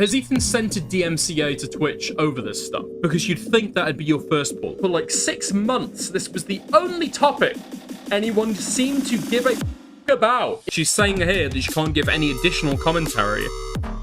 Has Ethan sent a DMCA to Twitch over this stuff? Because you'd think that'd be your first port. For like 6 months, this was the only topic anyone seemed to give a about. She's saying here that she can't give any additional commentary,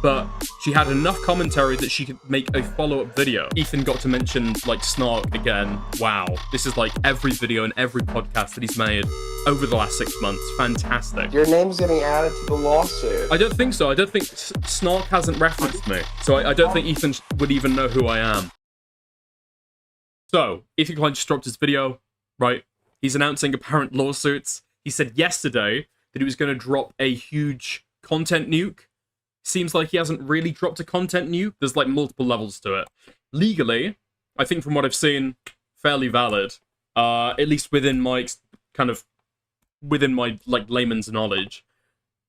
but she had enough commentary that she could make a follow-up video. Ethan got to mention, like, Snark again. Wow. This is, like, every video and every podcast that he's made over the last 6 months. Fantastic. Your name's getting added to the lawsuit. I don't think so. I don't think Snark hasn't referenced me. So I don't think Ethan would even know who I am. So, Ethan Klein just dropped his video, right? He's announcing apparent lawsuits. He said yesterday that he was going to drop a huge content nuke. Seems like he hasn't really dropped a content nuke. There's like multiple levels to it. Legally, I think from what I've seen, fairly valid. At least within my like layman's knowledge.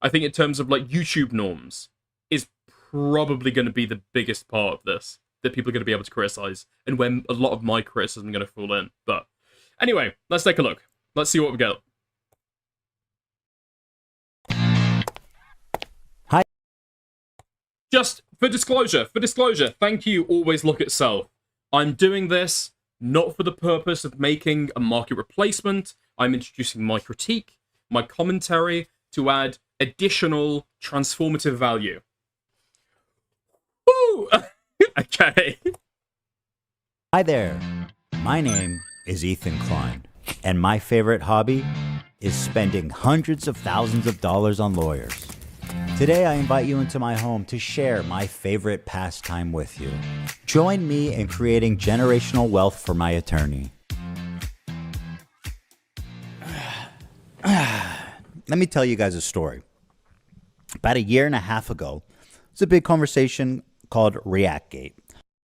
I think in terms of like YouTube norms, is probably going to be the biggest part of this that people are going to be able to criticize, and when a lot of my criticism is going to fall in. But anyway, let's take a look. Let's see what we get. Just for disclosure, thank you, always look at self. I'm doing this not for the purpose of making a market replacement. I'm introducing my critique, my commentary, to add additional transformative value. Woo! Okay. Hi there. My name is Ethan Klein, and my favorite hobby is spending hundreds of thousands of dollars on lawyers. Today, I invite you into my home to share my favorite pastime with you. Join me in creating generational wealth for my attorney. Let me tell you guys a story. About a year and a half ago, it's a big conversation called ReactGate.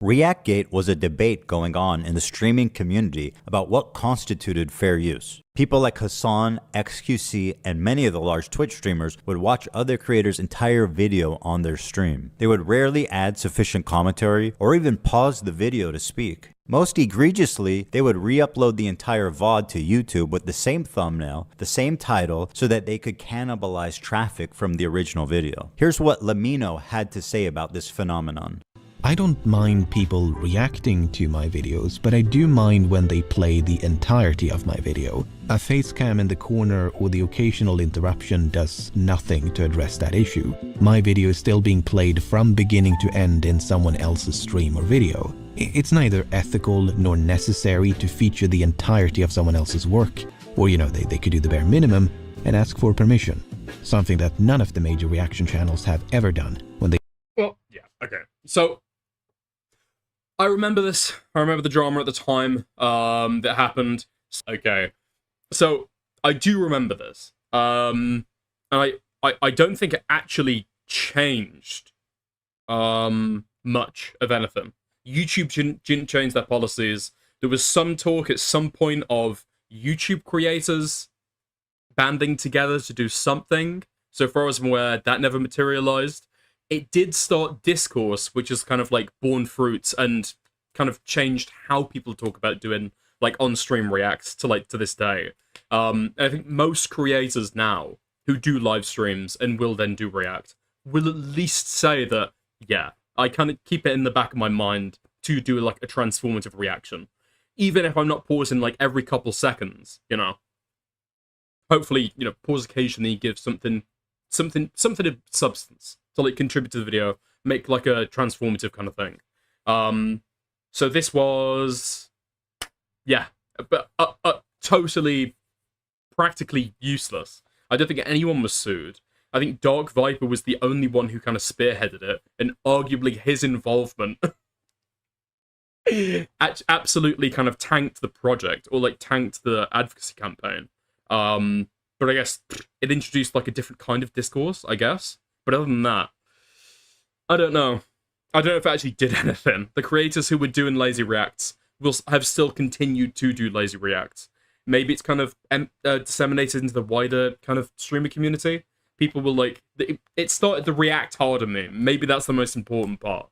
ReactGate was a debate going on in the streaming community about what constituted fair use. People like Hassan, XQC, and many of the large Twitch streamers would watch other creators' entire video on their stream. They would rarely add sufficient commentary or even pause the video to speak. Most egregiously, they would re-upload the entire VOD to YouTube with the same thumbnail, the same title, so that they could cannibalize traffic from the original video. Here's what Lamino had to say about this phenomenon. I don't mind people reacting to my videos, but I do mind when they play the entirety of my video. A face cam in the corner or the occasional interruption does nothing to address that issue. My video is still being played from beginning to end in someone else's stream or video. It's neither ethical nor necessary to feature the entirety of someone else's work. Or, they could do the bare minimum and ask for permission. Something that none of the major reaction channels have ever done when they... Well, yeah, okay. So, I remember this. I remember the drama at the time that happened. Okay. So, I do remember this. And I don't think it actually changed much of anything. YouTube didn't change their policies. There was some talk at some point of YouTube creators banding together to do something. So far as I'm aware, that never materialized. It did start discourse, which is kind of like born fruits and kind of changed how people talk about doing like on-stream reacts to this day. I think most creators now who do live streams and will then do react will at least say that, yeah, I kind of keep it in the back of my mind to do like a transformative reaction. Even if I'm not pausing like every couple seconds, Hopefully, pause occasionally, give something of substance to like contribute to the video, make like a transformative kind of thing. So this was, yeah, but totally, practically useless. I don't think anyone was sued. I think Dark Viper was the only one who kind of spearheaded it, and arguably his involvement absolutely kind of tanked the project, or like tanked the advocacy campaign. But I guess it introduced like a different kind of discourse, I guess. But other than that, I don't know. I don't know if it actually did anything. The creators who were doing lazy reacts will have still continued to do lazy reacts. Maybe it's kind of disseminated into the wider kind of streamer community. People will like... It started the react harder meme. Maybe that's the most important part.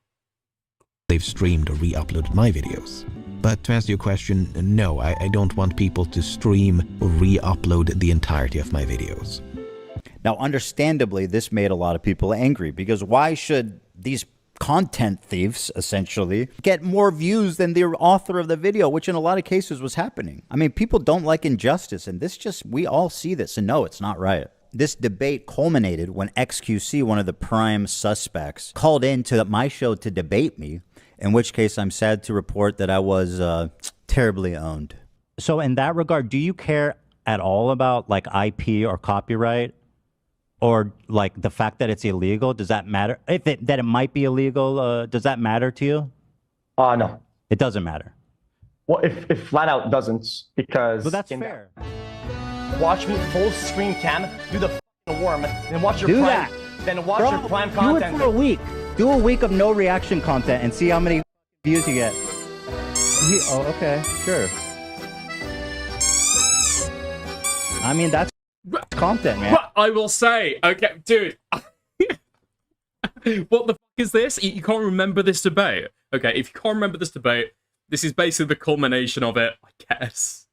They've streamed or re-uploaded my videos. But to answer your question, no, I don't want people to stream or re-upload the entirety of my videos. Now, understandably, this made a lot of people angry, because why should these content thieves, essentially, get more views than the author of the video, which in a lot of cases was happening. I mean, people don't like injustice, and we all see this and know it's not right. This debate culminated when XQC, one of the prime suspects, called into my show to debate me, in which case I'm sad to report that I was terribly owned. So in that regard, do you care at all about like IP or copyright? Or like the fact that it's illegal, does that matter? That it might be illegal, does that matter to you? No. It doesn't matter. Well, if flat out doesn't, because... Well, that's fair. Watch me full screen cam, do the worm, then watch your do prime... that. Then watch Bro, your prime content. Do it for a week. Do a week of no reaction content and see how many views you get. Oh, okay, sure. I mean, that's content, man. I will say, okay, dude. What the fuck is this? You can't remember this debate? Okay, if you can't remember this debate, this is basically the culmination of it, I guess.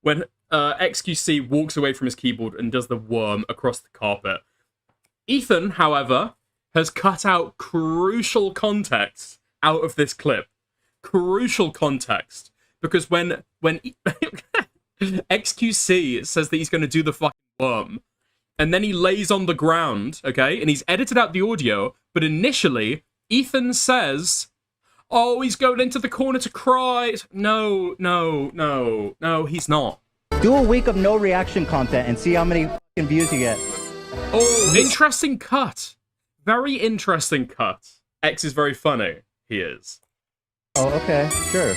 When XQC walks away from his keyboard and does the worm across the carpet. Ethan, however, has cut out crucial context out of this clip. Crucial context. Because when XQC says that he's going to do the fucking worm, and then he lays on the ground, okay, and he's edited out the audio, but initially, Ethan says, oh, he's going into the corner to cry. No, he's not. Do a week of no reaction content and see how many views you get. Oh, interesting cut. Very interesting cut. X is very funny. He is. Oh, okay, sure.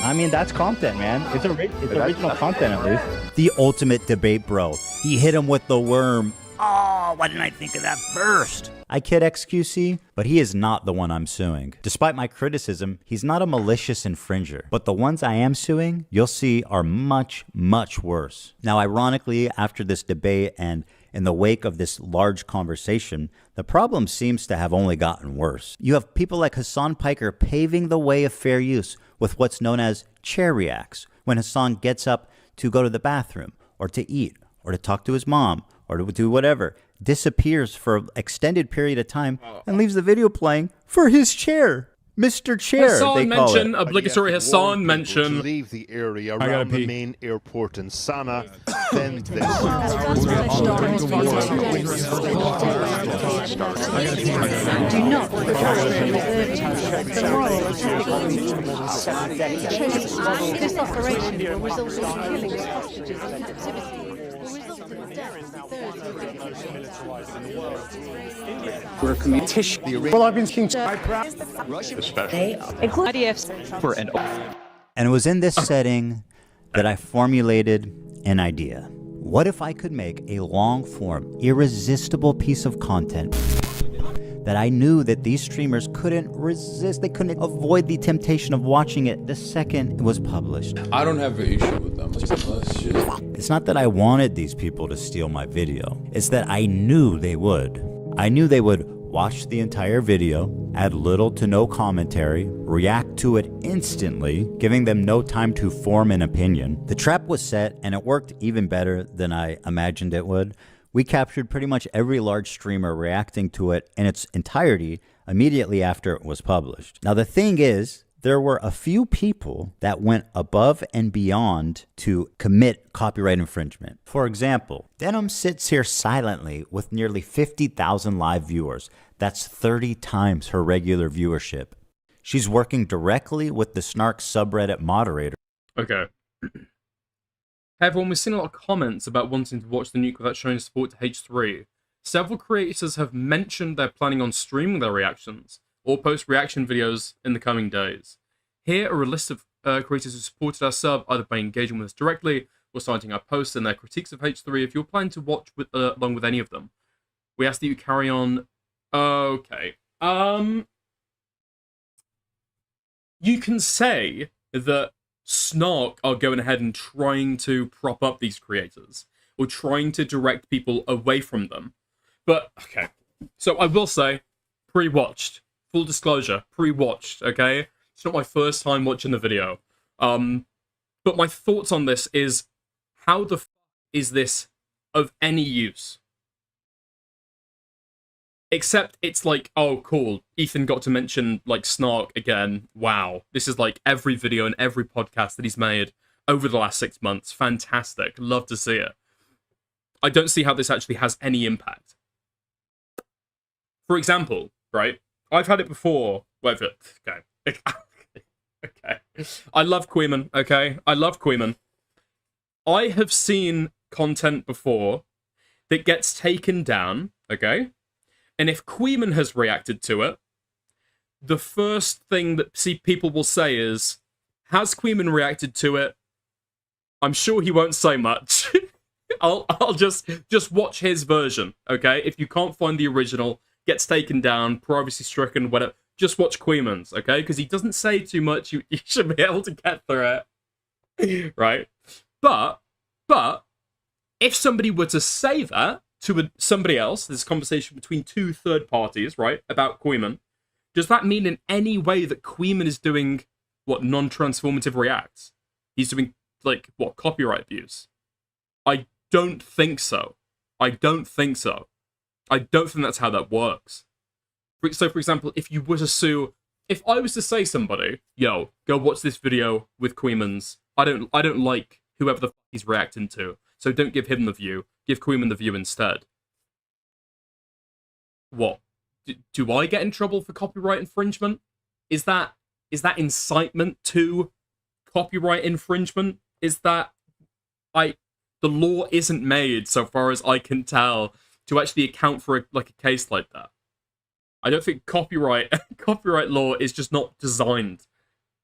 I mean, that's content, man. It's original content, at least. The ultimate debate, bro. He hit him with the worm. Oh, why didn't I think of that first? I kid XQC, but he is not the one I'm suing. Despite my criticism, he's not a malicious infringer. But the ones I am suing, you'll see, are much, much worse. Now, ironically, after this debate and in the wake of this large conversation, the problem seems to have only gotten worse. You have people like Hassan Piker paving the way of fair use with what's known as chair reacts, when Hassan gets up to go to the bathroom, or to eat, or to talk to his mom, or to do whatever, disappears for an extended period of time, and leaves the video playing for his chair. Mr. Chair, Hassan they call mention, it. obligatory Hassan mention. To leave the area around the main airport in Sana, then this. Do not this operation will result in killing of hostages in captivity. Will result in the death of the We're a Well, I've been seeing And it was in this setting that I formulated an idea. What if I could make a long-form, irresistible piece of content that I knew that these streamers couldn't resist, they couldn't avoid the temptation of watching it the second it was published? I don't have an issue with them. It's not that I wanted these people to steal my video. It's that I knew they would. I knew they would watch the entire video, add little to no commentary, react to it instantly, giving them no time to form an opinion. The trap was set, and it worked even better than I imagined it would. We captured pretty much every large streamer reacting to it in its entirety immediately after it was published. Now, the thing is, there were a few people that went above and beyond to commit copyright infringement. For example, Denim sits here silently with nearly 50,000 live viewers. That's 30 times her regular viewership. She's working directly with the Snark subreddit moderator. Okay. Hey everyone, we've seen a lot of comments about wanting to watch the nuke without showing support to H3. Several creators have mentioned they're planning on streaming their reactions, or post reaction videos in the coming days. Here are a list of creators who supported our sub, either by engaging with us directly, or citing our posts and their critiques of H3 if you're planning to watch along with any of them. We ask that you carry on... Okay. You can say that Snark are going ahead and trying to prop up these creators, or trying to direct people away from them. But, okay. So I will say, pre-watched. Full disclosure, pre-watched, okay? It's not my first time watching the video. But my thoughts on this is, how the f*** is this of any use? Except it's like, oh, cool. Ethan got to mention, like, Snark again. Wow. This is, like, every video and every podcast that he's made over the last 6 months. Fantastic. Love to see it. I don't see how this actually has any impact. For example, right? I've had it before. Whatever. Okay. Okay. I love Queeman, okay? I love Queeman. I have seen content before that gets taken down, okay? And if Queeman has reacted to it, the first thing that people will say is, has Queeman reacted to it? I'm sure he won't say much. I'll just watch his version, okay? If you can't find the original, gets taken down, privacy stricken, whatever, just watch Queeman's, okay? Because he doesn't say too much. You should be able to get through it, right? But if somebody were to say that to somebody else, this conversation between two third parties, right, about Queeman, does that mean in any way that Queeman is doing, what, non-transformative reacts? He's doing, like, what, copyright abuse? I don't think so. I don't think so. I don't think that's how that works. So, for example, if you were to sue, if I was to say somebody, yo, go watch this video with Queeman's, I don't like whoever the f he's reacting to, so don't give him the view, give Queeman the view instead. What? Do I get in trouble for copyright infringement? Is that incitement to copyright infringement? Is that the law isn't made, so far as I can tell, to actually account for a case like that. I don't think copyright law is just not designed,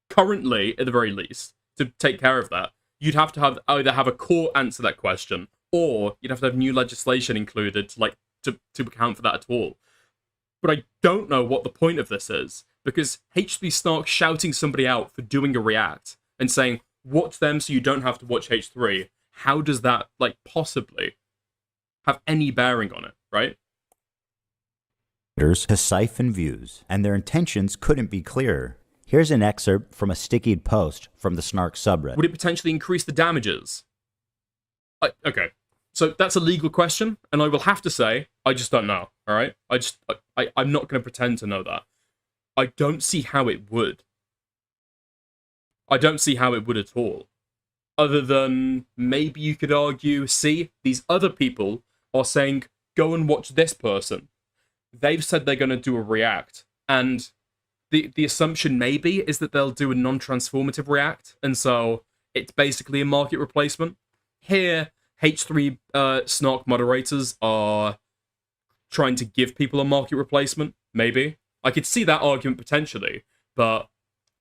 currently, at the very least, to take care of that. You'd have to either have a court answer that question, or you'd have to have new legislation included to account for that at all. But I don't know what the point of this is, because H3 Snark shouting somebody out for doing a react and saying, watch them so you don't have to watch H3, how does that, possibly have any bearing on it, right? To siphon views, and their intentions couldn't be clearer. Here's an excerpt from a stickied post from the Snark subreddit. Would it potentially increase the damages? Okay, so that's a legal question, and I will have to say, I just don't know, alright? I'm not going to pretend to know that. I don't see how it would. I don't see how it would at all. Other than, maybe you could argue, see, these other people are saying, go and watch this person. They've said they're going to do a react, and the assumption maybe is that they'll do a non-transformative react, and so it's basically a market replacement. Here, H3 Snark moderators are trying to give people a market replacement, maybe. I could see that argument potentially, but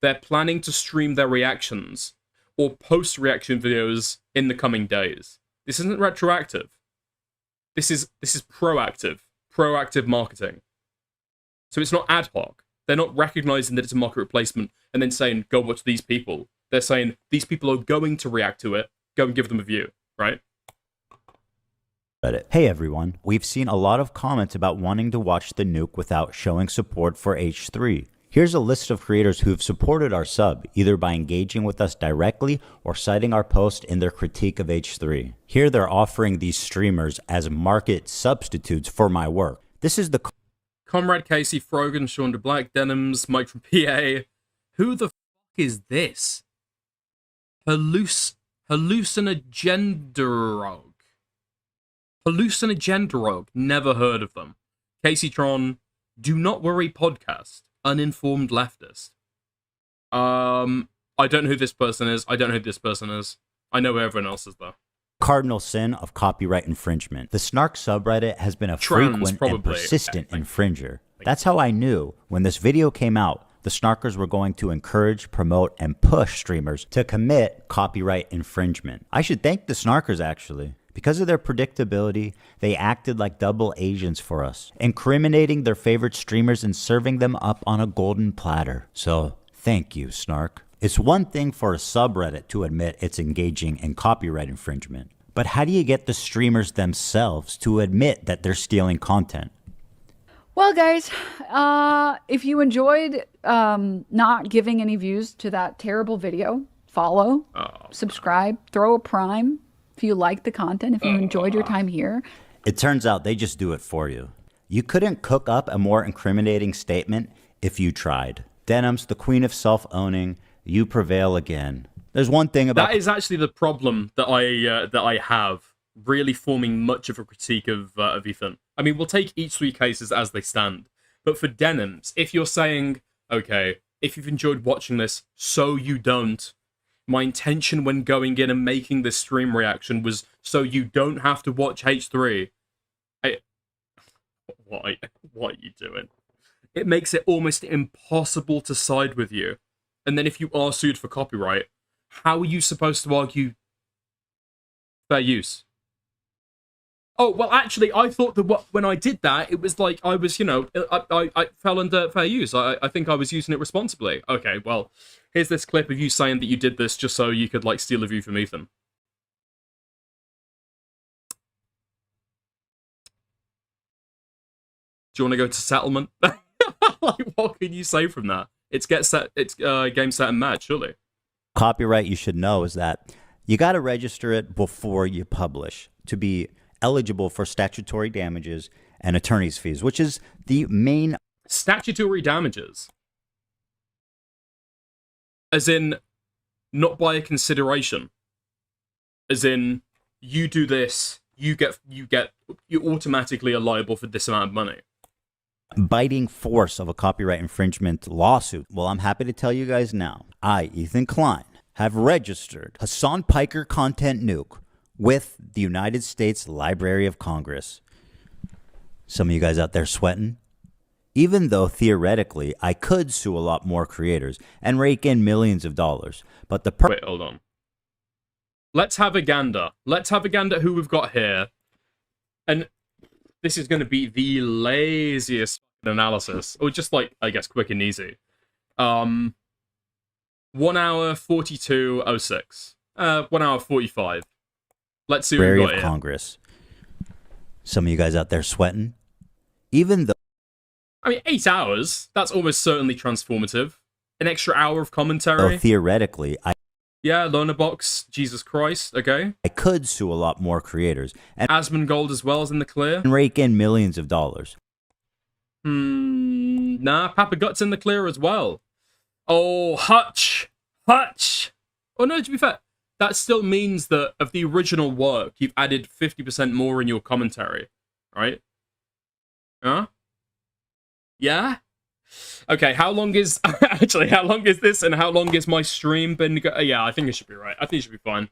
they're planning to stream their reactions or post-reaction videos in the coming days. This isn't retroactive. This is proactive. Proactive marketing. So it's not ad hoc. They're not recognizing that it's a market replacement and then saying, go watch these people. They're saying, these people are going to react to it. Go and give them a view, right? Hey everyone, we've seen a lot of comments about wanting to watch the nuke without showing support for H3. Here's a list of creators who've supported our sub, either by engaging with us directly or citing our post in their critique of H3. Here they're offering these streamers as market substitutes for my work. This is the Comrade Casey, Frogan, Sean DeBlack, Denims, Mike from PA. Who the f is this? Hallucinogenderog. Hallucinogenderog. Never heard of them. Casey Tron, Do Not Worry Podcast. Uninformed leftist. I don't know who this person is. I don't know who this person is. I know who everyone else is, though. Cardinal sin of copyright infringement. The Snark subreddit has been a frequent and persistent infringer. That's how I knew when this video came out, the Snarkers were going to encourage, promote, and push streamers to commit copyright infringement. I should thank the Snarkers, actually. Because of their predictability, they acted like double agents for us, incriminating their favorite streamers and serving them up on a golden platter. So, thank you, Snark. It's one thing for a subreddit to admit it's engaging in copyright infringement, but how do you get the streamers themselves to admit that they're stealing content? Well, guys, if you enjoyed not giving any views to that terrible video, follow, subscribe, throw a prime. If you like the content, if you enjoyed your time here. It turns out they just do it for you. You couldn't cook up a more incriminating statement if you tried. Denims, the queen of self-owning, you prevail again. There's one thing about... That is actually the problem that I have, really forming much of a critique of Ethan. I mean, we'll take each 3 cases as they stand. But for Denims, if you're saying, okay, if you've enjoyed watching this, so you don't, my intention when going in and making this stream reaction was so you don't have to watch H3. What are you doing? It makes it almost impossible to side with you. And then if you are sued for copyright, how are you supposed to argue fair use? Oh, well, actually, I thought that when I did that, it was like I was, you know, I fell under fair use. I think I was using it responsibly. Okay, well, here's this clip of you saying that you did this just so you could, like, steal a view from Ethan. Do you want to go to settlement? Like, what can you say from that? It's game, set, and match, surely. Copyright, you should know, is that you got to register it before you publish to be eligible for statutory damages and attorney's fees, which is the main... Statutory damages? As in, not by a consideration. As in, you do this, you automatically are liable for this amount of money. Biting force of a copyright infringement lawsuit. Well, I'm happy to tell you guys now, I, Ethan Klein, have registered Hassan Piker Content Nuke with the United States Library of Congress. Some of you guys out there sweating? Even though theoretically I could sue a lot more creators and rake in millions of dollars, but the Wait, hold on. Let's have a gander. Let's have a gander who we've got here. And this is going to be the laziest analysis, or just like, I guess, quick and easy. 1 hour 42:06. 1 hour 45. Let's see what we got here. Congress. Some of you guys out there sweating? Even though... I mean, 8 hours. That's almost certainly transformative. An extra hour of commentary. Theoretically, yeah, Learner Box, Jesus Christ, okay. I could sue a lot more creators. And Asmongold as well is in the clear. And rake in millions of dollars. Nah, Papa Gut's in the clear as well. Oh, Hutch! Oh no, to be fair, that still means that of the original work, you've added 50% more in your commentary, right? Huh? Yeah? Okay, how long is... Actually, how long is this and how long is my stream been... Yeah, I think it should be right. I think it should be fine.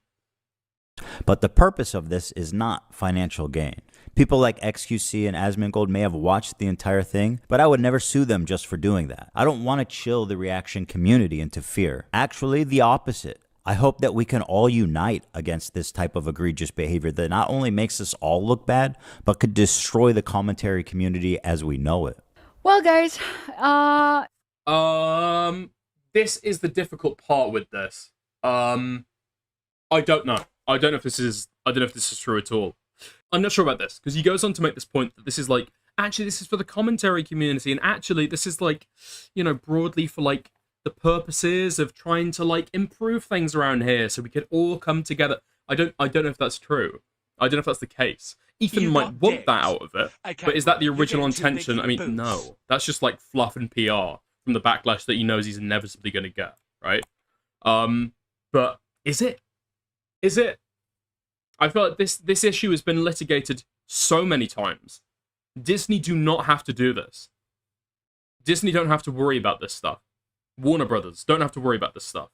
But the purpose of this is not financial gain. People like XQC and Asmongold may have watched the entire thing, but I would never sue them just for doing that. I don't want to chill the reaction community into fear. Actually, the opposite. I hope that we can all unite against this type of egregious behavior that not only makes us all look bad, but could destroy the commentary community as we know it. Well, guys, this is the difficult part with this. I don't know. I don't know if this is true at all. I'm not sure about this, because he goes on to make this point that this is like, actually, this is for the commentary community, and actually, this is like, you know, broadly for like the purposes of trying to like improve things around here, so we could all come together. I don't know if that's true. I don't know if that's the case. Ethan might want that out of it, but is that the original intention? I mean, no. That's just like fluff and PR from the backlash that he knows he's inevitably going to get, right? But is it? Is it? I feel like this issue has been litigated so many times. Disney do not have to do this. Disney don't have to worry about this stuff. Warner Brothers don't have to worry about this stuff.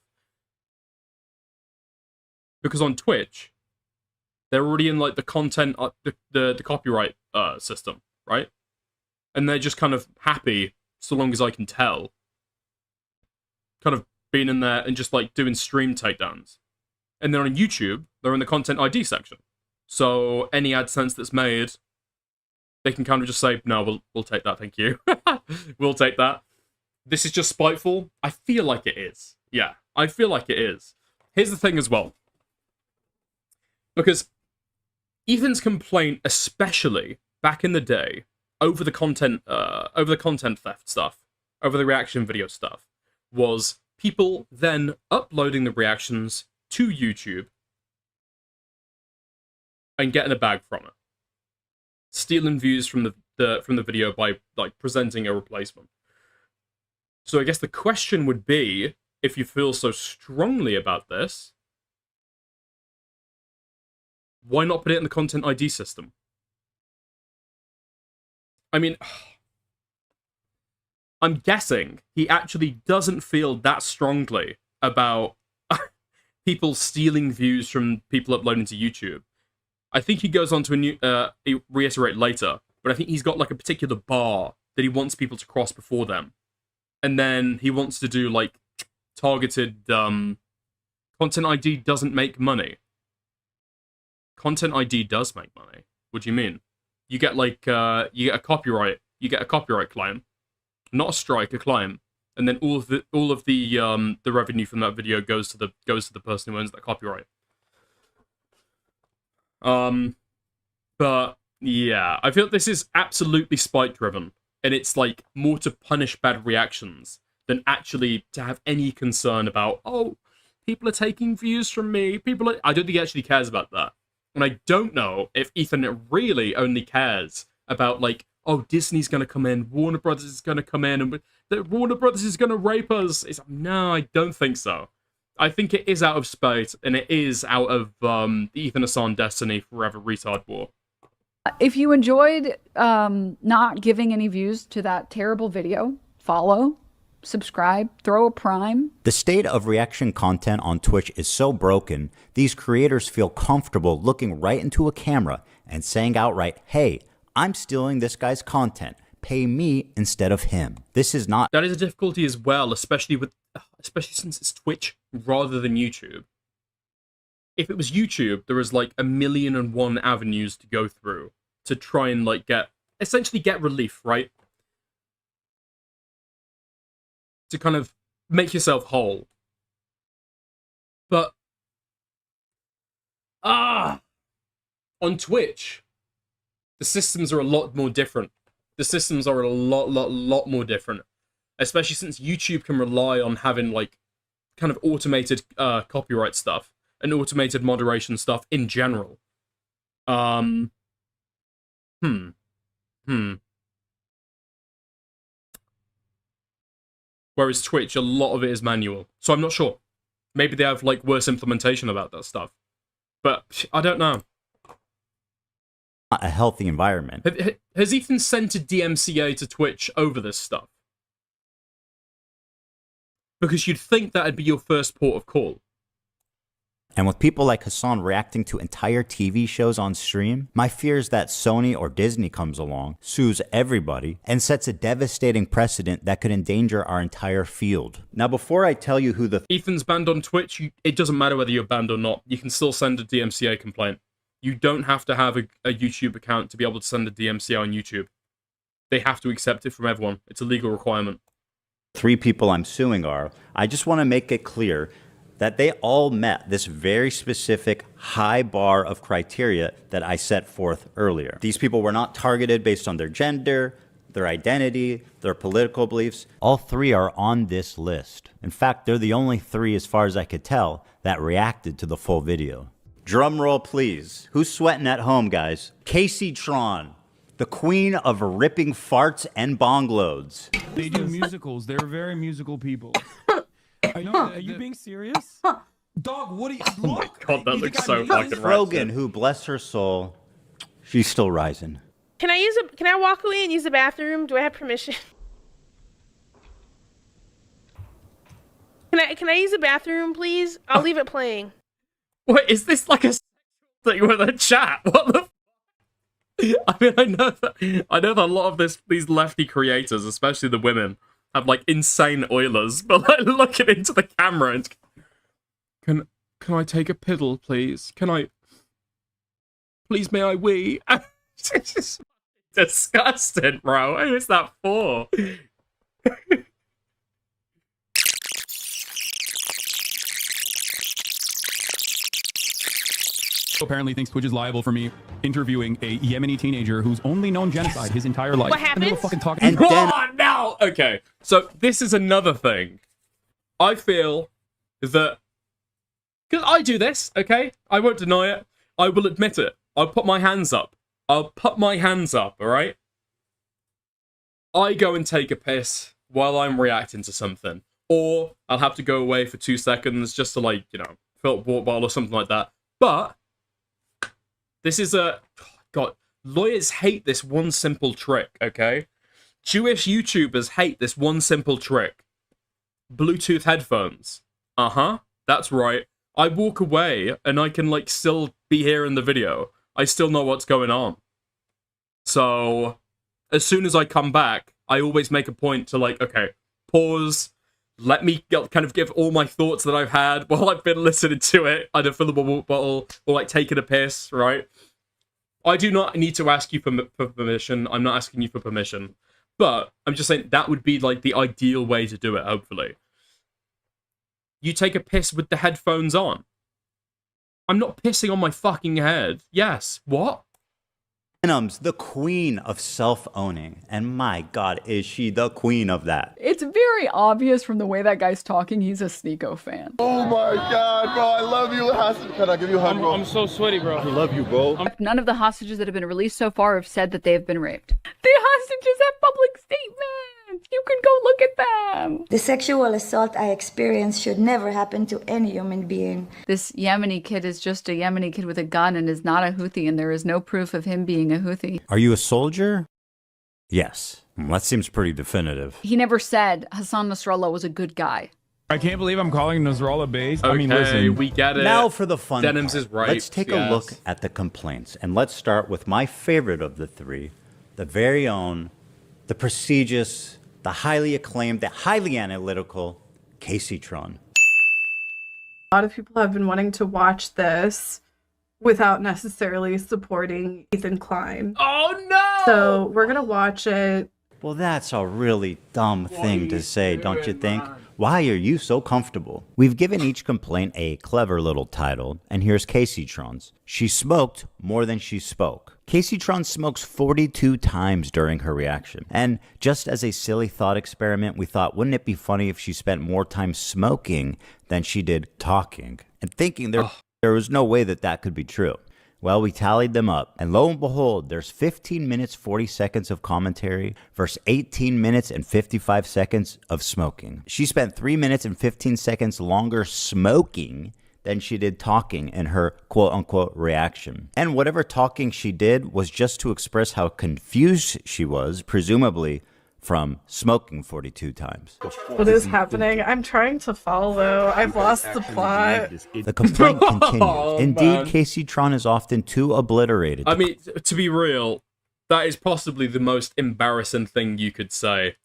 Because on Twitch, they're already in like the content, the copyright system, right? And they're just kind of happy, so long as I can tell, kind of being in there and just like doing stream takedowns. And then on YouTube, they're in the content ID section. So any AdSense that's made, they can kind of just say, no, we'll take that, thank you. We'll take that. This is just spiteful. I feel like it is. Yeah, I feel like it is. Here's the thing as well. Because Ethan's complaint, especially back in the day, over the content theft stuff, over the reaction video stuff, was people then uploading the reactions to YouTube and getting a bag from it, stealing views from the video by like presenting a replacement. So I guess the question would be, if you feel so strongly about this, why not put it in the Content ID system? I mean, I'm guessing he actually doesn't feel that strongly about people stealing views from people uploading to YouTube. I think he goes on to reiterate later, but I think he's got like a particular bar that he wants people to cross before them. And then he wants to do like targeted Content ID doesn't make money. Content ID does make money. What do you mean? You get like you get a copyright claim, not a strike, a claim, and then all of the revenue from that video goes to the person who owns that copyright. But yeah, I feel like this is absolutely spite driven, and it's like more to punish bad reactions than actually to have any concern about, oh, people are taking views from me. I don't think he actually cares about that. And I don't know if Ethan really only cares about, like, oh, Disney's going to come in, Warner Brothers is going to come in, and Warner Brothers is going to rape us. No, I don't think so. I think it is out of spite, and it is out of the Ethan Hassan Destiny Forever Retard War. If you enjoyed not giving any views to that terrible video, follow, subscribe, throw a prime. The state of reaction content on Twitch is so broken, these creators feel comfortable looking right into a camera and saying outright, hey, I'm stealing this guy's content. Pay me instead of him. This is not... That is a difficulty as well, especially since it's Twitch rather than YouTube. If it was YouTube, there is like 1,000,001 avenues to go through to try and like essentially get relief, right? To kind of make yourself whole. But on Twitch, the systems are a lot more different. The systems are a lot more different. Especially since YouTube can rely on having like kind of automated copyright stuff and automated moderation stuff in general. Whereas Twitch, a lot of it is manual. So I'm not sure. Maybe they have like worse implementation about that stuff. But I don't know. Not a healthy environment. Has Ethan sent a DMCA to Twitch over this stuff? Because you'd think that'd be your first port of call. And with people like Hassan reacting to entire TV shows on stream, my fear is that Sony or Disney comes along, sues everybody, and sets a devastating precedent that could endanger our entire field. Now, before I tell you who the... Ethan's banned on Twitch, it doesn't matter whether you're banned or not. You can still send a DMCA complaint. You don't have to have a YouTube account to be able to send a DMCA on YouTube. They have to accept it from everyone. It's a legal requirement. 3 people I'm suing are, I just want to make it clear that they all met this very specific high bar of criteria that I set forth earlier. These people were not targeted based on their gender, their identity, their political beliefs. All 3 are on this list. In fact, they're the only 3, as far as I could tell, that reacted to the full video. Drum roll, please. Who's sweating at home, guys? Casey Tron, the queen of ripping farts and bong loads. They do musicals. They're very musical people. I know. Are you being serious? Dog, what are you... Oh my god, that looks so fucking Rogan, who, bless her soul, she's still rising. Can I walk away and use the bathroom? Do I have permission? Can I use the bathroom, please? I'll leave it playing. Wait, is this like a thing with a chat? What the... I mean, I know that a lot of these lefty creators, especially the women, have like insane oilers, but like looking into the camera and can I take a piddle, please? Please may I wee? It's just disgusting, bro. Who is that for? Apparently thinks Twitch is liable for me interviewing a Yemeni teenager who's only known genocide his entire life. What happened? And they were fucking talking. And then... Oh, no! Okay, so this is another thing. I feel that... Because I do this, okay? I won't deny it. I will admit it. I'll put my hands up. I'll put my hands up, alright? I go and take a piss while I'm reacting to something. Or I'll have to go away for 2 seconds just to, like, you know, fill up a water bottle or something like that. But this is a... God, lawyers hate this one simple trick, okay? Jewish YouTubers hate this one simple trick. Bluetooth headphones. Uh-huh, that's right. I walk away and I can, like, still be here in the video. I still know what's going on. So, as soon as I come back, I always make a point to, like, okay, pause, let me kind of give all my thoughts that I've had while I've been listening to it, either fill a water bottle or, like, taking a piss, right? I do not need to ask you for permission. I'm not asking you for permission. But I'm just saying that would be, like, the ideal way to do it, hopefully. You take a piss with the headphones on. I'm not pissing on my fucking head. Yes. What? Denims, the queen of self-owning. And my God, is she the queen of that? It's very obvious from the way that guy's talking, he's a Sneeko fan. Oh my God, bro, I love you. Can I give you a hug, bro? I'm so sweaty, bro. I love you, bro. None of the hostages that have been released so far have said that they have been raped. The hostages have public statements. You can go look at them. The sexual assault I experienced should never happen to any human being. This Yemeni kid is just a Yemeni kid with a gun and is not a Houthi, and there is no proof of him being a Houthi. Are you a soldier? Yes. That seems pretty definitive. He never said Hassan Nasrallah was a good guy. I can't believe I'm calling Nasrallah base. Okay, I mean, listen. we get it. Now for the fun Denims part. is right. Let's take a look at the complaints. And let's start with my favorite of the three, the very own, the prestigious, the highly acclaimed, the highly analytical Casey Tron. A lot of people have been wanting to watch this without necessarily supporting Ethan Klein. Oh no! So we're gonna watch it. Well, that's a really dumb thing to say, don't you think? Why are you so comfortable? We've given each complaint a clever little title, and here's Casey Tron's. She smoked more than she spoke. Casey Tron smokes 42 times during her reaction. And just as a silly thought experiment, we thought, wouldn't it be funny if she spent more time smoking than she did talking? And thinking there was no way that that could be true. Well, we tallied them up, and lo and behold, there's 15 minutes, 40 seconds of commentary versus 18 minutes and 55 seconds of smoking. She spent 3 minutes and 15 seconds longer smoking than she did talking in her quote-unquote reaction. And whatever talking she did was just to express how confused she was, presumably from smoking 42 times. What is happening? I'm trying to follow. I've lost the plot. The complaint continues. Indeed, Casey Tron is often too obliterated. I mean, to be real, that is possibly the most embarrassing thing you could say.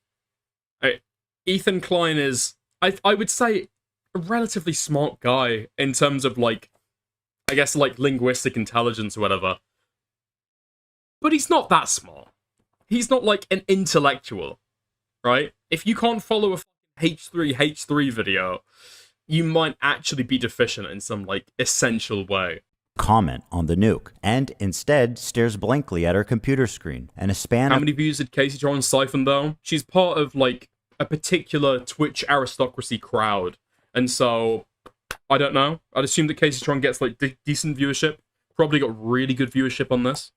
Ethan Klein is, I would say, a relatively smart guy in terms of, like, I guess, like, linguistic intelligence or whatever. But he's not that smart. He's not, like, an intellectual, right? If you can't follow a H3 video, you might actually be deficient in some, like, essential way. Comment on the nuke, and instead stares blankly at her computer screen. And a span How many views did Casey Tron siphon, though? She's part of, like, a particular Twitch aristocracy crowd. And so, I don't know. I'd assume that Casey Tron gets, like, decent viewership. Probably got really good viewership on this.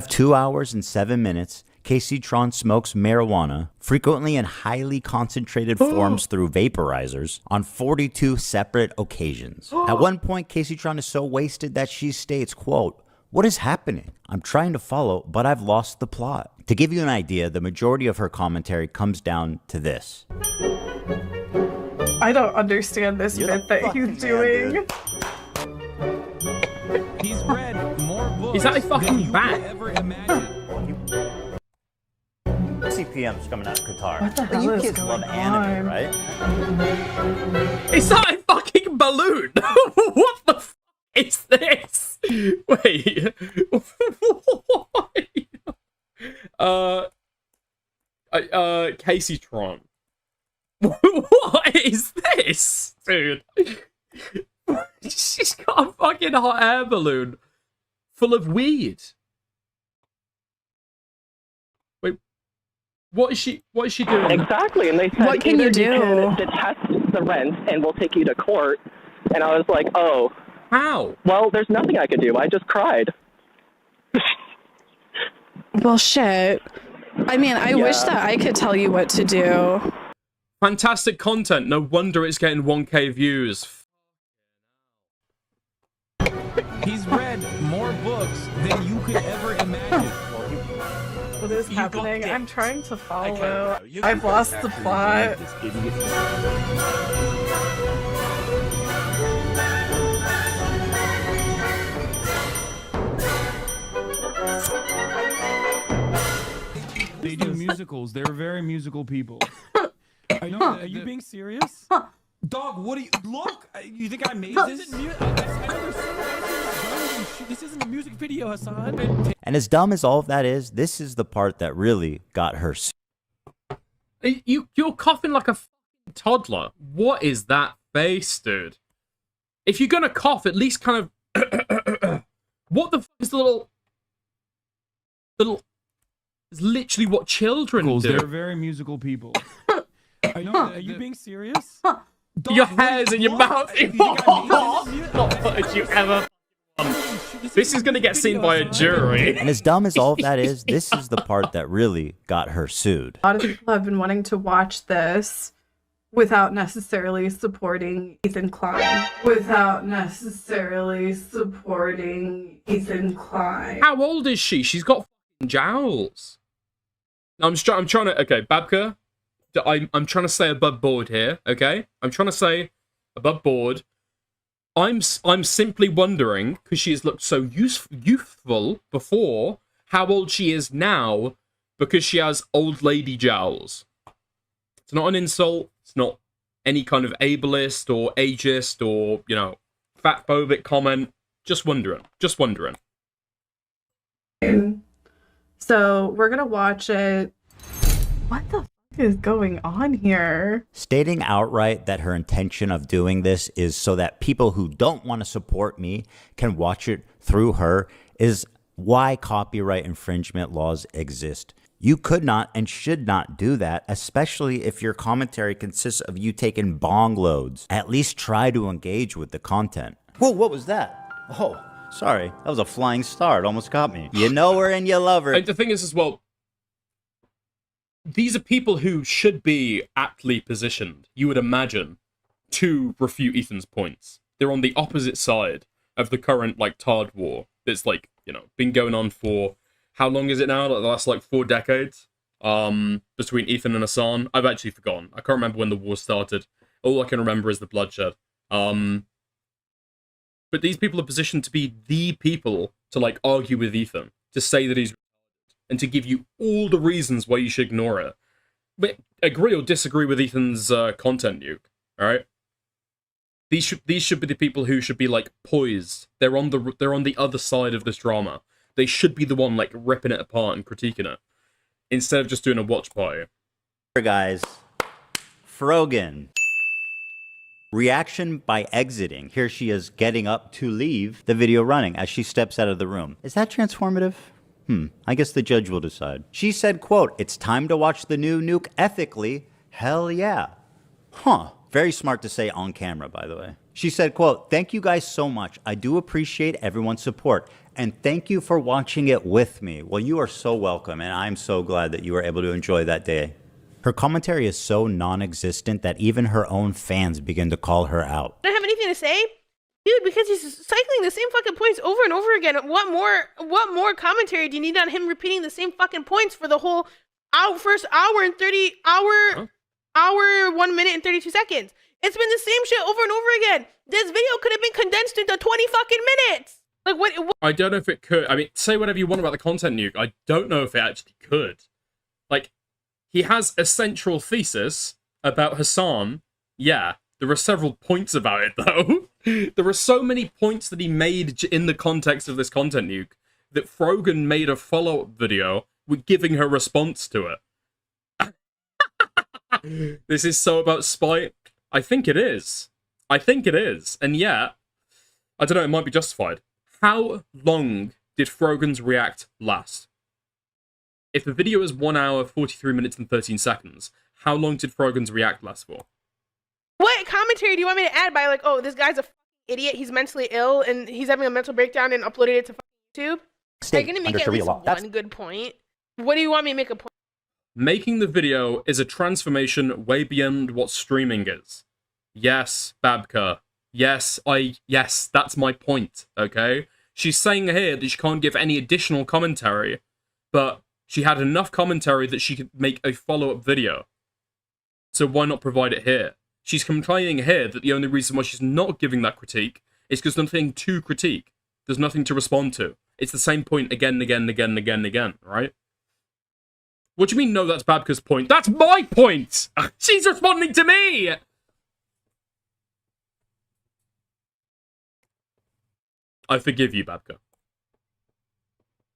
2 hours and 7 minutes, Casey Tron smokes marijuana, frequently in highly concentrated forms through vaporizers, on 42 separate occasions. At one point, Casey Tron is so wasted that she states, quote, "What is happening? I'm trying to follow, but I've lost the plot." To give you an idea, the majority of her commentary comes down to this. I don't understand this bit that he's doing. He's read more books. Is that a fucking bat? Ever imagined. CPM's coming out of Qatar. What the hell you is kids going love anime, on? right? Is that a fucking balloon? What the f is this? Wait. Why? Casey Tron. What is this, dude? She's got a fucking hot air balloon full of weed. Wait, what is she doing? Exactly, and they said, What can you do? can detest the rent and we'll take you to court. And I was like, oh. How? Well, there's nothing I could do. I just cried. Well, shit. I mean, I wish that I could tell you what to do. Fantastic content. No wonder it's getting 1K views. He's read more books than you could ever imagine. What is happening? I'm trying to follow. I've lost the plot. They do musicals. They're very musical people. I know. Are you being serious? Dog, what do you look? You think I made this? This isn't a music video, Hassan. And as dumb as all of that is, this is the part that really got her. You're coughing like a toddler. What is that face, dude? If you're gonna cough, at least kind of. What the fuck is the little? It's literally what children do. They're very musical people. I know. Are you being serious? Dog, your hair's in your mouth. What did you ever? This is gonna get seen by a jury. And as dumb as all of that is, this is the part that really got her sued. A lot of people have been wanting to watch this without necessarily supporting Ethan Klein. How old is she? She's got jowls. I'm trying to. Okay, Babka. I'm trying to stay above board here. Okay, I'm trying to stay above board. I'm simply wondering, because she has looked so youthful before, how old she is now, because she has old lady jowls. It's not an insult. It's not any kind of ableist or ageist or, you know, fatphobic comment. Just wondering. Just wondering. So we're gonna watch it. What the fuck is going on here? Stating outright that her intention of doing this is so that people who don't want to support me can watch it through her is why copyright infringement laws exist. You could not and should not do that, especially if your commentary consists of you taking bong loads. At least try to engage with the content. Whoa, what was that? Oh, sorry. That was a flying star. It almost got me. You know her and you love her. And the thing is as well, these are people who should be aptly positioned, you would imagine, to refute Ethan's points. They're on the opposite side of the current, like, Tard War that's, like, you know, been going on for, how long is it now? Like, the last, like, 4 decades? Between Ethan and Hassan. I've actually forgotten. I can't remember when the war started. All I can remember is the bloodshed. But these people are positioned to be the people to, like, argue with Ethan, to say that he's, and to give you all the reasons why you should ignore it. But agree or disagree with Ethan's content, Nuke. All right. These should be the people who should be, like, poised. They're on the other side of this drama. They should be the one, like, ripping it apart and critiquing it, instead of just doing a watch party. Guys, Frogan. Reaction by exiting. Here she is getting up to leave the video running as she steps out of the room. Is that transformative? I guess the judge will decide. She said, quote, "It's time to watch the new Nuke ethically. Hell yeah." Huh. Very smart to say on camera, by the way. She said, quote, "Thank you guys so much. I do appreciate everyone's support. And thank you for watching it with me." Well, you are so welcome, and I'm so glad that you were able to enjoy that day. Her commentary is so non-existent that even her own fans begin to call her out. I don't have anything to say, dude, because he's cycling the same fucking points over and over again. What more commentary do you need on him repeating the same fucking points for the whole first hour and 1 minute and 32 seconds? It's been the same shit over and over again. This video could have been condensed into 20 fucking minutes. Like, what? I don't know if it could. I mean, say whatever you want about the content, Nuke. I don't know if it actually could. Like, he has a central thesis about Hassan. Yeah, there are several points about it, though. There are so many points that he made in the context of this content, Nuke, that Frogan made a follow-up video with giving her response to it. This is so about spite. I think it is. I think it is. And yeah, I don't know, it might be justified. How long did Frogan's react last? If the video is 1 hour, 43 minutes and 13 seconds, how long did Frogan's react last for? What commentary do you want me to add by, like, oh, this guy's a idiot, he's mentally ill, and he's having a mental breakdown and uploaded it to YouTube? Are you going to make at least one good point? What do you want me to make a point? Making the video is a transformation way beyond what streaming is. Yes, Babka. Yes, that's my point, okay? She's saying here that she can't give any additional commentary, but she had enough commentary that she could make a follow-up video. So why not provide it here? She's complaining here that the only reason why she's not giving that critique is because there's nothing to critique. There's nothing to respond to. It's the same point again and again and again and again and again, right? What do you mean, no, that's Babka's point? That's my point! She's responding to me! I forgive you, Babka.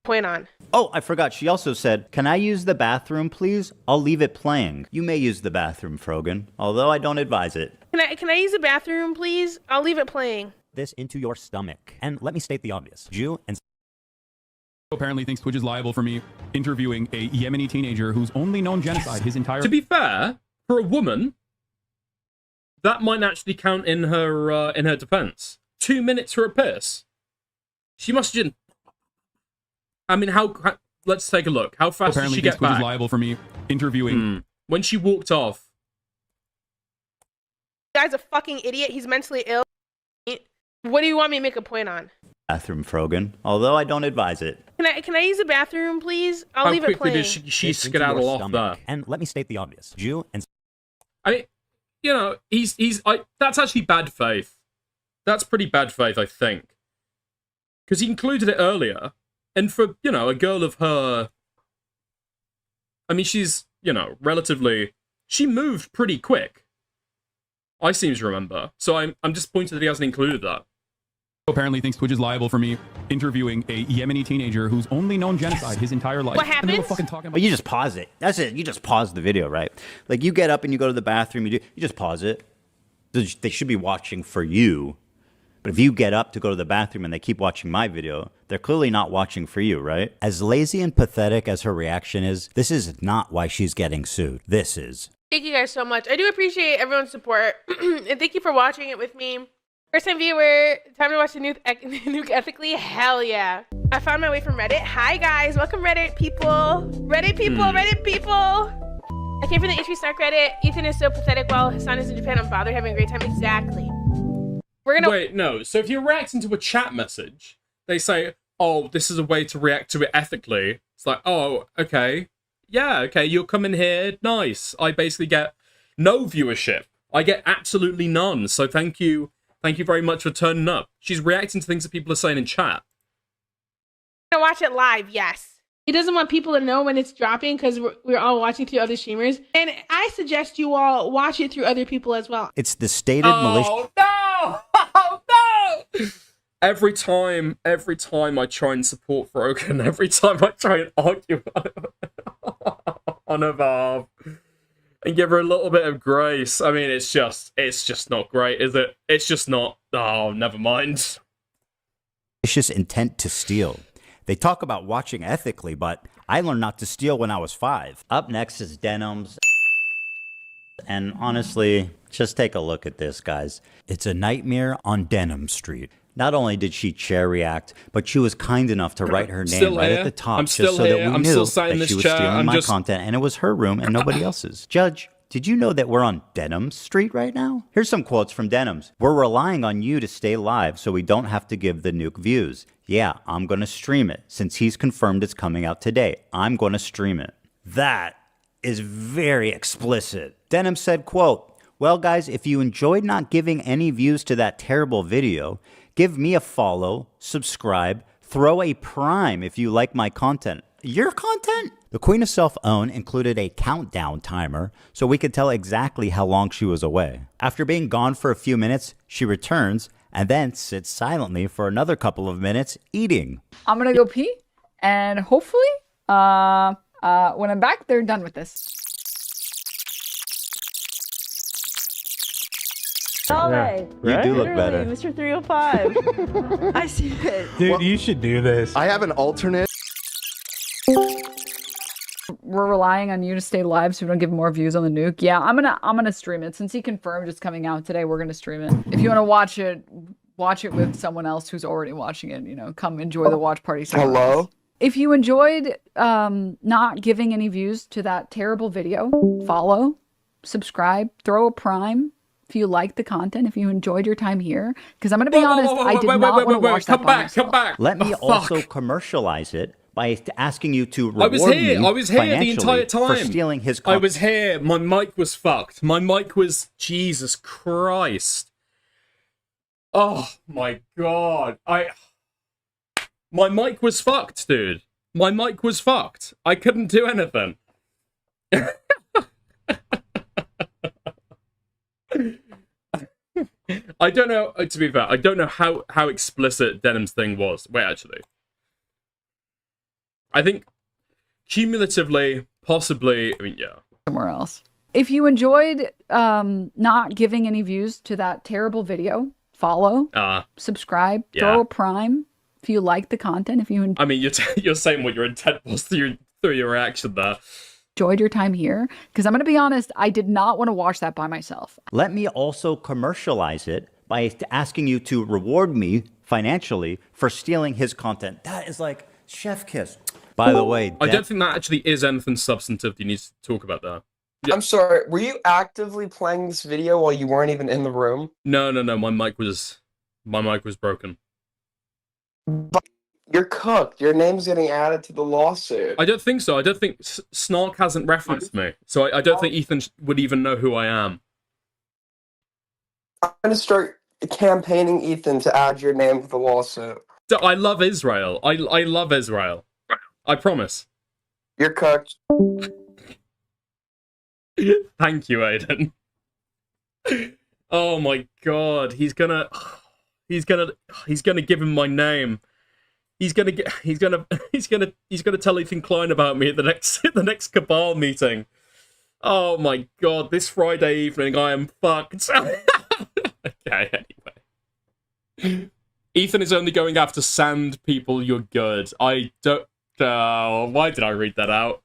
Point on. Oh, I forgot. She also said, "Can I use the bathroom, please? I'll leave it playing." You may use the bathroom, Frogan, although I don't advise it. Can I use the bathroom, please? I'll leave it playing. This into your stomach. And let me state the obvious. Jew and Apparently thinks Twitch is liable for me interviewing a Yemeni teenager who's only known genocide his entire... To be fair, for a woman, that might actually count in her defense. 2 minutes for a piss. She must have just... I mean, how let's take a look. How fast did she get Twitch back? Is liable for me interviewing... When she walked off. The guy's a fucking idiot. He's mentally ill. What do you want me to make a point on? bathroom, Frogan, although I don't advise it. Can I use the bathroom, please? I'll leave it playing. How quickly did she skedaddle off there? And let me state the obvious. Jew and... I mean, you know, that's actually bad faith. That's pretty bad faith, I think. Because he included it earlier. And for, you know, a girl of her... I mean, she's, you know, relatively... She moved pretty quick. I seem to remember. So I'm disappointed that he hasn't included that. Apparently thinks Twitch is liable for me interviewing a Yemeni teenager who's only known genocide his entire life. What happened? Well, you just pause it. That's it. You just pause the video, right? Like, you get up and you go to the bathroom, you just pause it. They should be watching for you. But if you get up to go to the bathroom and they keep watching my video, they're clearly not watching for you, right? As lazy and pathetic as her reaction is, this is not why she's getting sued. This is. Thank you guys so much. I do appreciate everyone's support. And thank you for watching it with me. First time viewer, time to watch the nuke ethically? Hell yeah. I found my way from Reddit. Hi guys, welcome Reddit people. Reddit people, Reddit people. I came from the HP Snark Reddit. Ethan is so pathetic while Hassan is in Japan. I'm bothered having a great time. Exactly. We're gonna... Wait, no. So if you're reacting to a chat message, they say, oh, this is a way to react to it ethically. It's like, oh, okay. Yeah, okay, you'll come in here. Nice. I basically get no viewership. I get absolutely none. So thank you. Thank you very much for turning up. She's reacting to things that people are saying in chat. I'm gonna watch it live, yes. He doesn't want people to know when it's dropping because we're all watching through other streamers. And I suggest you all watch it through other people as well. It's the stated malicious... Oh, no! Oh, no! Every time I try and support Frogan, every time I try and argue on her behalf and give her a little bit of grace, I mean, it's just not great, is it? It's just not. Oh, never mind. Malicious intent to steal. They talk about watching ethically, but I learned not to steal when I was 5. Up next is Denims. And honestly, just take a look at this, guys. It's a nightmare on Denim Street. Not only did she chair react, but she was kind enough to write her name right at the top just so that we knew that she was stealing my content and it was her room and nobody else's. Judge, did you know that we're on Denim Street right now? Here's some quotes from Denims. We're relying on you to stay live so we don't have to give the nuke views. Yeah, I'm going to stream it. Since he's confirmed it's coming out today, I'm going to stream it. That is very explicit. Denim said, quote, well, guys, if you enjoyed not giving any views to that terrible video, give me a follow, subscribe, throw a prime if you like my content. Your content? The Queen of Self-Own included a countdown timer so we could tell exactly how long she was away. After being gone for a few minutes, she returns and then sits silently for another couple of minutes eating. I'm gonna go pee, and hopefully, when I'm back, they're done with this. Right? You do look better. Mr. 305. I see it. Dude, you should do this. I have an alternate. We're relying on you to stay live so we don't give more views on the nuke. Yeah, I'm gonna stream it. Since he confirmed it's coming out today, we're gonna stream it. If you want to watch it with someone else who's already watching it. You know, come enjoy the watch party. Hello? If you enjoyed not giving any views to that terrible video, follow, subscribe, throw a prime if you like the content, if you enjoyed your time here. Because I'm going to be honest, I did not want to watch that by myself. Come back. Let me also commercialize it by asking you to reward me I was here the entire for time. stealing his I was here. My mic was fucked. My mic was... Jesus Christ. Oh, my God. My mic was fucked, dude. My mic was fucked. I couldn't do anything. I don't know, to be fair, I don't know how explicit Denim's thing was. Wait, actually. I think cumulatively, possibly, I mean, yeah. Somewhere else. If you enjoyed not giving any views to that terrible video, follow, subscribe, throw a prime if you like the content. If you I mean, you're saying what your intent was through your reaction there. Enjoyed your time here, because I'm going to be honest, I did not want to watch that by myself. Let me also commercialize it by asking you to reward me financially for stealing his content. That is like chef kiss. By the way, I don't think that actually is anything substantive you need to talk about there. I'm sorry, were you actively playing this video while you weren't even in the room? No, my mic was broken. But you're cooked. Your name's getting added to the lawsuit. I don't think so. I don't think Snark hasn't referenced me, so I don't think Ethan would even know who I am. I'm gonna start campaigning Ethan to add your name to the lawsuit. I love Israel. I love Israel. I promise. You're cooked. Thank you, Aiden. Oh my God, he's gonna give him my name. He's gonna tell Ethan Klein about me at the next Cabal meeting. Oh my God, this Friday evening I am fucked. Okay, anyway. Ethan is only going after sand people. You're good. I don't. Why did I read that out?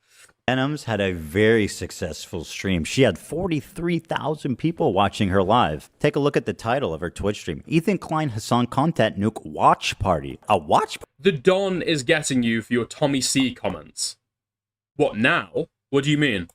Denims had a very successful stream. She had 43,000 people watching her live. Take a look at the title of her Twitch stream. Ethan Klein Hassan Content Nuke Watch Party. A watch party? The Don is getting you for your Tommy C comments. What now? What do you mean?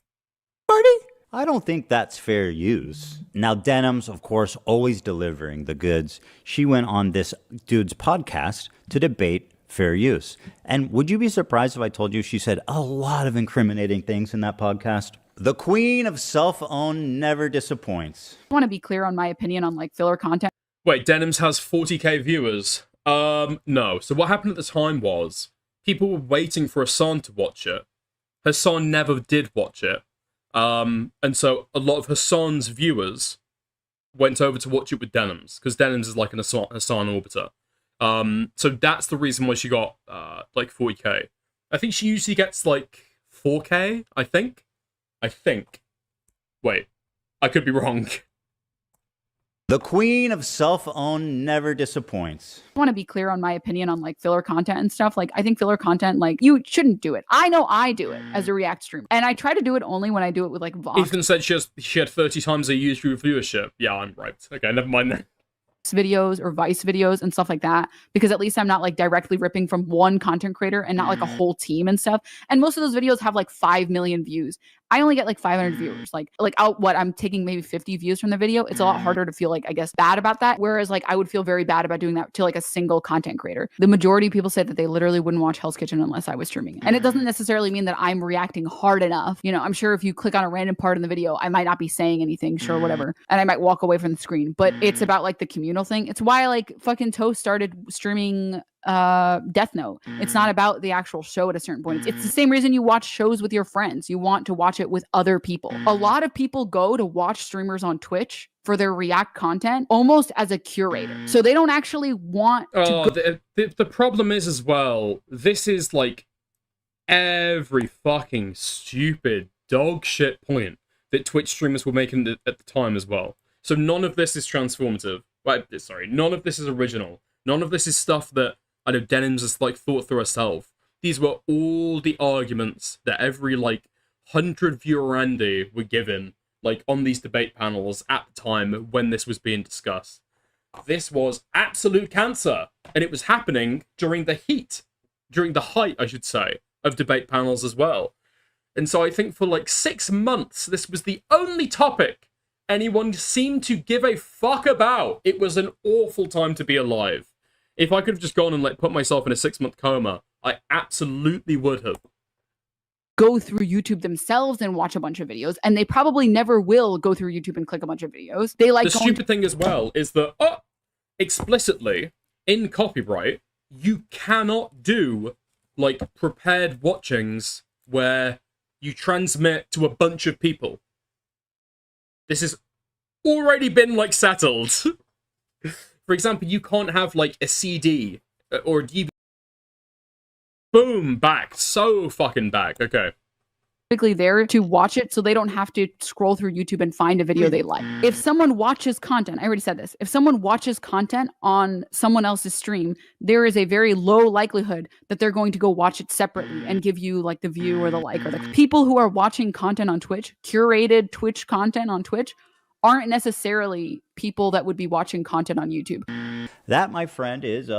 Party? I don't think that's fair use. Now, Denims, of course, always delivering the goods. She went on this dude's podcast to debate fair use. And would you be surprised if I told you she said a lot of incriminating things in that podcast? The queen of self-own never disappoints. I want to be clear on my opinion on like filler content. Wait, Denims has 40k viewers. No. So what happened at the time was people were waiting for Hassan to watch it. Hassan never did watch it. And so a lot of Hassan's viewers went over to watch it with Denims, because Denims is like an Hassan orbiter. So that's the reason why she got like 40k. I think she usually gets like 4k, I think. Wait, I could be wrong. The queen of self-own never disappoints. I want to be clear on my opinion on like filler content and stuff. Like I think filler content, like you shouldn't do it. I know I do it as a React streamer, and I try to do it only when I do it with like Vox. Ethan said she had 30 times a YouTube viewership. Yeah, I'm right. Okay, never mind that. Videos or Vice videos and stuff like that, because at least I'm not like directly ripping from one content creator and not like a whole team and stuff. And most of those videos have like 5 million views. I only get like 500 viewers. I'm taking maybe 50 views from the video. It's a lot harder to feel like, I guess, bad about that. Whereas like I would feel very bad about doing that to like a single content creator. The majority of people say that they literally wouldn't watch Hell's Kitchen unless I was streaming it. And it doesn't necessarily mean that I'm reacting hard enough. You know, I'm sure if you click on a random part in the video, I might not be saying anything, sure, whatever. And I might walk away from the screen, but it's about like the communal thing. It's why like fucking Toast started streaming Death Note. It's not about the actual show at a certain point. It's the same reason you watch shows with your friends. You want to watch it with other people. A lot of people go to watch streamers on Twitch for their React content almost as a curator. So they don't actually want to the problem is as well, this is like every fucking stupid dog shit point that Twitch streamers were making at the time as well. So none of this is transformative. Sorry, none of this is original. None of this is stuff that I know Denims has like thought through herself. These were all the arguments that every like 100 viewer Andy were given like on these debate panels at the time when this was being discussed. This was absolute cancer, and it was happening during the heat during the height, I should say, of debate panels as well. And so I think for like 6 months, this was the only topic anyone seemed to give a fuck about. It was an awful time to be alive. If I could have just gone and like put myself in a 6-month coma, I absolutely would have. Go through YouTube themselves and watch a bunch of videos, and they probably never will go through YouTube and click a bunch of videos. They like the stupid thing as well is that explicitly in copyright, you cannot do like prepared watchings where you transmit to a bunch of people. This has already been like settled. For example, you can't have like a CD or a DVD. Boom, back. So fucking back. Okay. There to watch it so they don't have to scroll through YouTube and find a video they like. If someone watches content, I already said this, if someone watches content on someone else's stream, there is a very low likelihood that they're going to go watch it separately and give you like the view or the like. Or the people who are watching content on Twitch, curated Twitch content on Twitch, aren't necessarily people that would be watching content on YouTube. That, my friend, is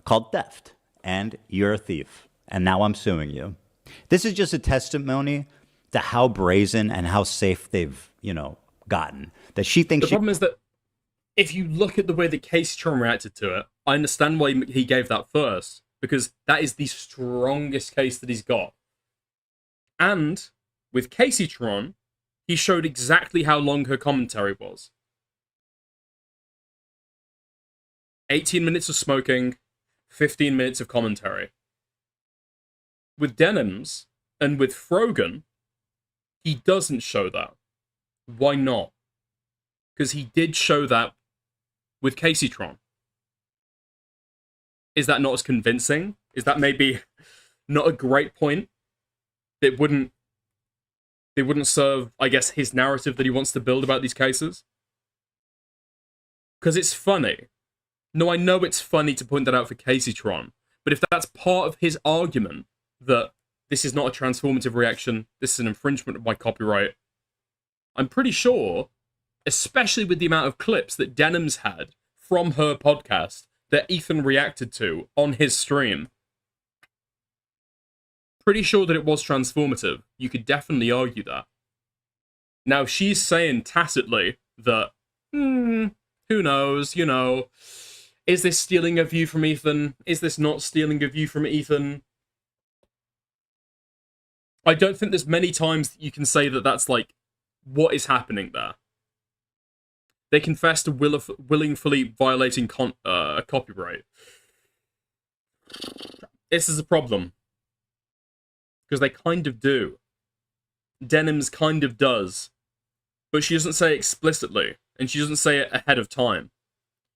called theft, and you're a thief, and now I'm suing you. This is just a testimony to how brazen and how safe they've, gotten. That she thinks. The problem is that if you look at the way that Casey Tron reacted to it, I understand why he gave that first, because that is the strongest case that he's got. And with Casey Tron, he showed exactly how long her commentary was. 18 minutes of smoking, 15 minutes of commentary. With Denims and with Frogan, he doesn't show that. Why not? Because he did show that with Casey Tron. Is that not as convincing? Is that maybe not a great point? It wouldn't serve, I guess, his narrative that he wants to build about these cases? Because it's funny. No, I know it's funny to point that out for Casey Tron, but if that's part of his argument, that this is not a transformative reaction, this is an infringement of my copyright, I'm pretty sure, especially with the amount of clips that Denims had from her podcast that Ethan reacted to on his stream, pretty sure that it was transformative. You could definitely argue that. Now, she's saying tacitly that, who knows, is this stealing a view from Ethan? Is this not stealing a view from Ethan? I don't think there's many times that you can say that that's like what is happening there. They confess to willingly violating copyright. This is a problem. Because they kind of do. Denims kind of does. But she doesn't say it explicitly. And she doesn't say it ahead of time.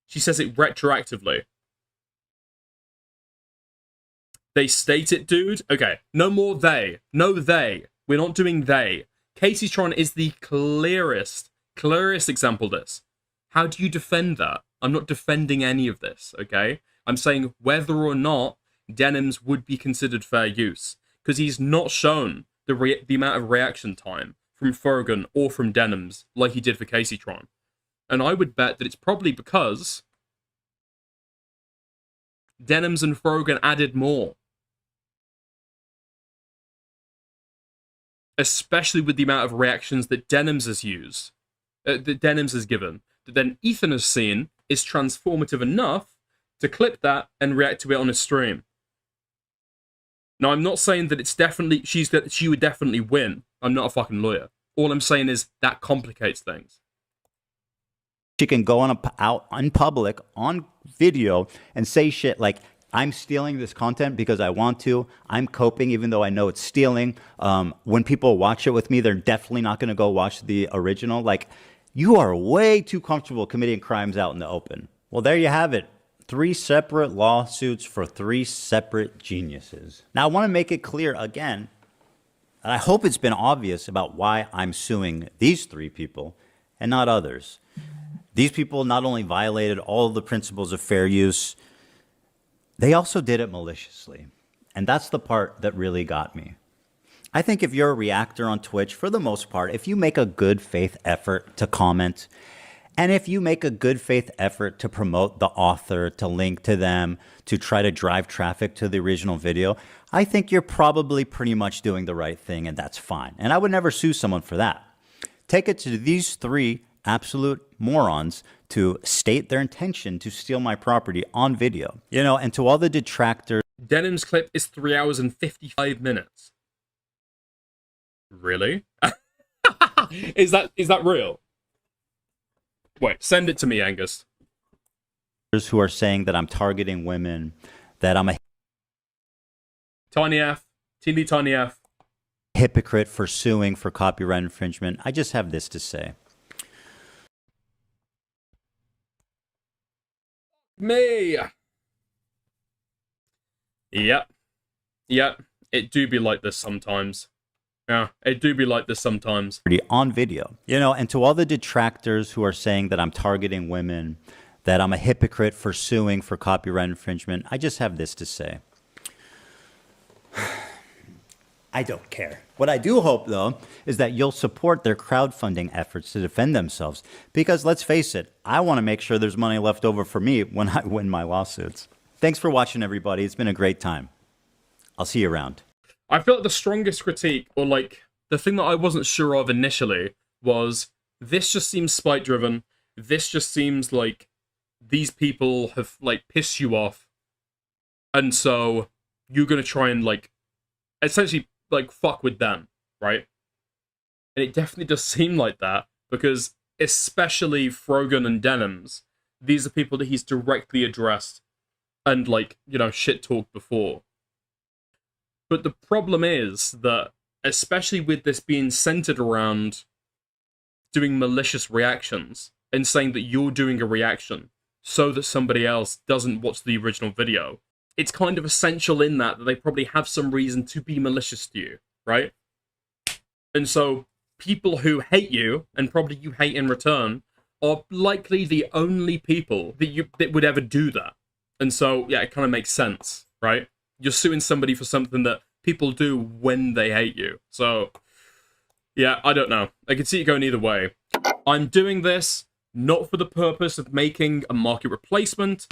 She says it retroactively. They state it, dude. Okay, no more they. No they. We're not doing they. Casey Tron is the clearest example of this. How do you defend that? I'm not defending any of this, okay? I'm saying whether or not Denims would be considered fair use. Because he's not shown the amount of reaction time from Fergan or from Denims like he did for Casey Tron. And I would bet that it's probably because Denims and Fergan added more. Especially with the amount of reactions that Denims has used, that Denims has given, that then Ethan has seen is transformative enough to clip that and react to it on his stream. Now, I'm not saying that it's definitely she would definitely win. I'm not a fucking lawyer. All I'm saying is that complicates things. She can go out in public on video and say shit like, I'm stealing this content because I want to. I'm coping even though I know it's stealing. When people watch it with me, they're definitely not going to go watch the original. Like, you are way too comfortable committing crimes out in the open. Well, there you have it. 3 separate lawsuits for 3 separate geniuses. Now, I want to make it clear again, and I hope it's been obvious about why I'm suing these 3 people and not others. These people not only violated all of the principles of fair use, they also did it maliciously. And that's the part that really got me. I think if you're a reactor on Twitch, for the most part, if you make a good faith effort to comment And if you make a good faith effort to promote the author, to link to them, to try to drive traffic to the original video, I think you're probably pretty much doing the right thing, and that's fine. And I would never sue someone for that. Take it to these three absolute morons to state their intention to steal my property on video. You know, and to all the detractors. Denims clip is 3 hours and 55 minutes. Really? Is that real? Wait, send it to me, Angus. Who are saying that I'm targeting women, that I'm a Tiny F, teeny tiny F. hypocrite for suing for copyright infringement. I just have this to say. Me. Yep. It do be like this sometimes. Yeah, it do be like this sometimes. On video. You know, and to all the detractors who are saying that I'm targeting women, that I'm a hypocrite for suing for copyright infringement, I just have this to say. I don't care. What I do hope, though, is that you'll support their crowdfunding efforts to defend themselves. Because let's face it, I want to make sure there's money left over for me when I win my lawsuits. Thanks for watching, everybody. It's been a great time. I'll see you around. I feel like the strongest critique, or like the thing that I wasn't sure of initially, was this just seems spite driven. This just seems like these people have like pissed you off, and so you're gonna try and like essentially like fuck with them, right? And it definitely does seem like that, because especially Frogan and Denims, these are people that he's directly addressed and like, you know, shit talked before. But the problem is that, especially with this being centered around doing malicious reactions and saying that you're doing a reaction so that somebody else doesn't watch the original video, it's kind of essential in that they probably have some reason to be malicious to you, right? And so people who hate you, and probably you hate in return, are likely the only people that would ever do that. And so, yeah, it kind of makes sense, right? You're suing somebody for something that people do when they hate you. So, yeah, I don't know. I can see it going either way. I'm doing this not for the purpose of making a market replacement.